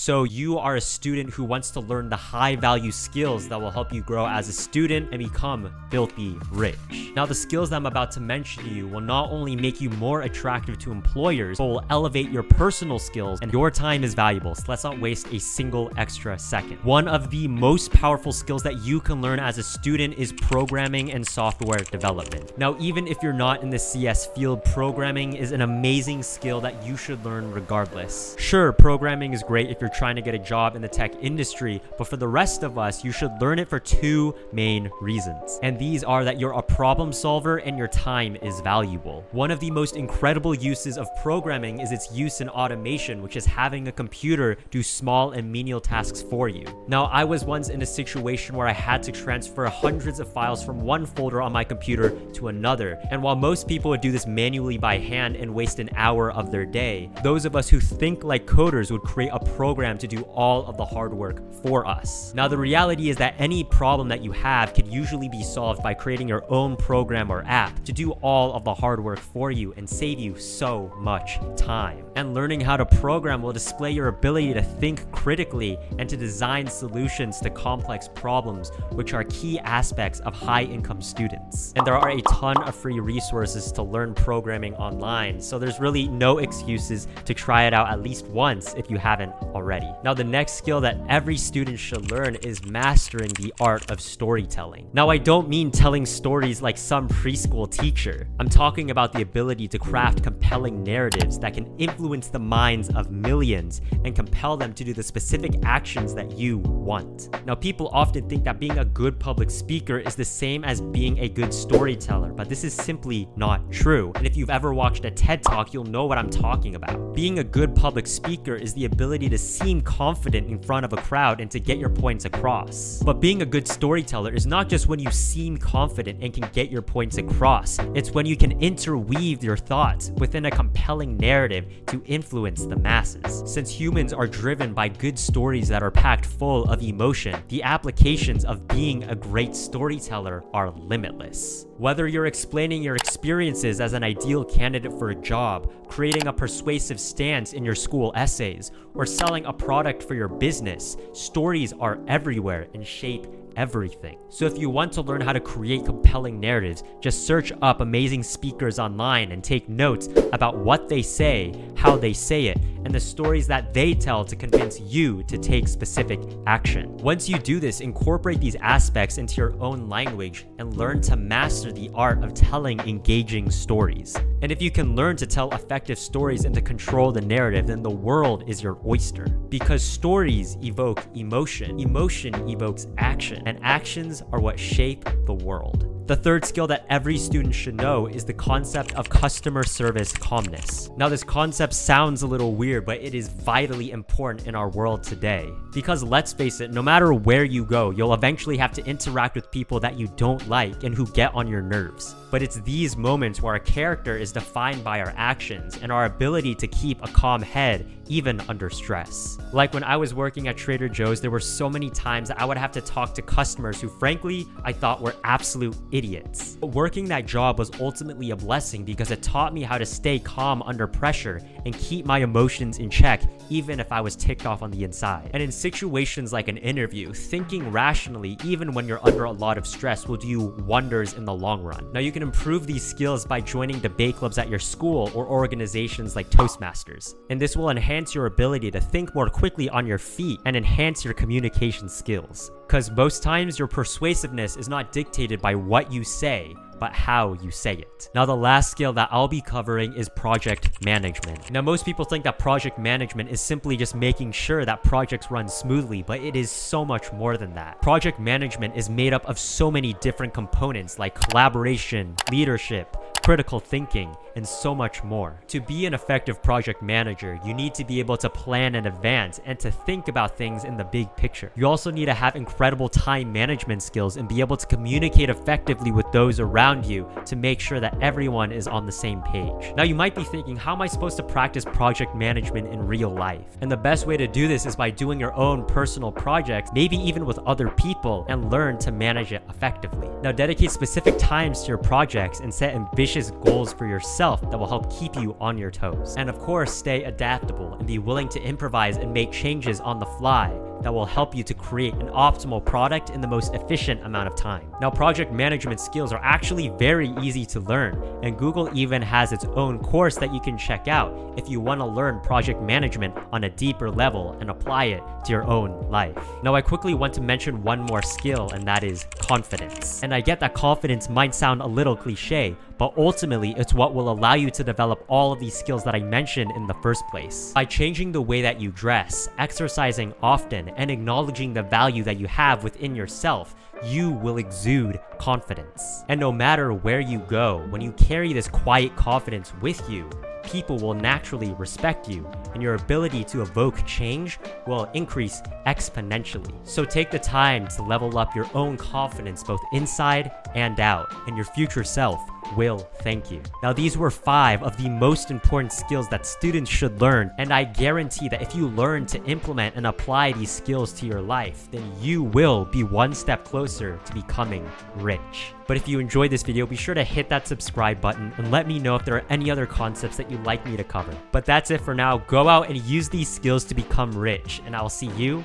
So you are a student who wants to learn the high value skills that will help you grow as a student and become filthy rich. Now, the skills that I'm about to mention to you will not only make you more attractive to employers, but will elevate your personal skills, and your time is valuable, so let's not waste a single extra second. One of the most powerful skills that you can learn as a student is programming and software development. Now, even if you're not in the CS field, programming is an amazing skill that you should learn regardless. Sure, programming is great if you're trying to get a job in the tech industry, but for the rest of us, you should learn it for two main reasons. And these are that you're a problem solver and your time is valuable. One of the most incredible uses of programming is its use in automation, which is having a computer do small and menial tasks for you. Now, I was once in a situation where I had to transfer hundreds of files from one folder on my computer to another. And while most people would do this manually by hand and waste an hour of their day, those of us who think like coders would create a program to do all of the hard work for us. Now, the reality is that any problem that you have could usually be solved by creating your own program or app to do all of the hard work for you and save you so much time. And learning how to program will display your ability to think critically and to design solutions to complex problems, which are key aspects of high-income students. And there are a ton of free resources to learn programming online, so there's really no excuses to try it out at least once if you haven't already. Now, the next skill that every student should learn is mastering the art of storytelling. Now, I don't mean telling stories like some preschool teacher. I'm talking about the ability to craft compelling narratives that can influence the minds of millions and compel them to do the specific actions that you want. Now, people often think that being a good public speaker is the same as being a good storyteller, but this is simply not true. And if you've ever watched a TED Talk, you'll know what I'm talking about. Being a good public speaker is the ability to seem confident in front of a crowd and to get your points across. But being a good storyteller is not just when you seem confident and can get your points across. It's when you can interweave your thoughts within a compelling narrative to influence the masses. Since humans are driven by good stories that are packed full of emotion, the applications of being a great storyteller are limitless. Whether you're explaining your experiences as an ideal candidate for a job, creating a persuasive stance in your school essays, or selling a product for your business, stories are everywhere and shape everything. So if you want to learn how to create compelling narratives, just search up amazing speakers online and take notes about what they say, how they say it, and the stories that they tell to convince you to take specific action. Once you do this, incorporate these aspects into your own language and learn to master the art of telling engaging stories. And if you can learn to tell effective stories and to control the narrative, then the world is your oyster. Because stories evoke emotion, emotion evokes action, and actions are what shape the world. The third skill that every student should know is the concept of customer service calmness. Now, this concept sounds a little weird, but it is vitally important in our world today. Because let's face it, no matter where you go, you'll eventually have to interact with people that you don't like and who get on your nerves. But it's these moments where our character is defined by our actions and our ability to keep a calm head even under stress. Like when I was working at Trader Joe's, there were so many times that I would have to talk to customers who frankly I thought were absolute idiots. But working that job was ultimately a blessing because it taught me how to stay calm under pressure and keep my emotions in check even if I was ticked off on the inside. And in situations like an interview, thinking rationally even when you're under a lot of stress will do you wonders in the long run. Now, you can improve these skills by joining debate clubs at your school or organizations like Toastmasters. And this will enhance your ability to think more quickly on your feet and enhance your communication skills. Because most times your persuasiveness is not dictated by what you say, but how you say it. Now, the last skill that I'll be covering is project management. Now, most people think that project management is simply just making sure that projects run smoothly, but it is so much more than that. Project management is made up of so many different components like collaboration, leadership, critical thinking, and so much more. To be an effective project manager, you need to be able to plan in advance and to think about things in the big picture. You also need to have incredible time management skills and be able to communicate effectively with those around you to make sure that everyone is on the same page. Now, you might be thinking, how am I supposed to practice project management in real life? And the best way to do this is by doing your own personal projects, maybe even with other people, and learn to manage it effectively. Now, dedicate specific times to your projects and set ambitious ambitious goals for yourself that will help keep you on your toes. And of course, stay adaptable and be willing to improvise and make changes on the fly that will help you to create an optimal product in the most efficient amount of time. Now, project management skills are actually very easy to learn, and Google even has its own course that you can check out if you want to learn project management on a deeper level and apply it to your own life. Now, I quickly want to mention one more skill, and that is confidence. And I get that confidence might sound a little cliche, but ultimately it's what will allow you to develop all of these skills that I mentioned in the first place. By changing the way that you dress, exercising often, and acknowledging the value that you have within yourself, you will exude confidence. And no matter where you go, when you carry this quiet confidence with you, people will naturally respect you, and your ability to evoke change will increase exponentially. So take the time to level up your own confidence both inside and out, and your future self will thank you. Now, these were 5 of the most important skills that students should learn, and I guarantee that if you learn to implement and apply these skills to your life, then you will be one step closer to becoming rich. But if you enjoyed this video, be sure to hit that subscribe button and let me know if there are any other concepts that you'd like me to cover. But that's it for now. Go out and use these skills to become rich, and I'll see you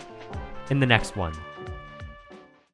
in the next one.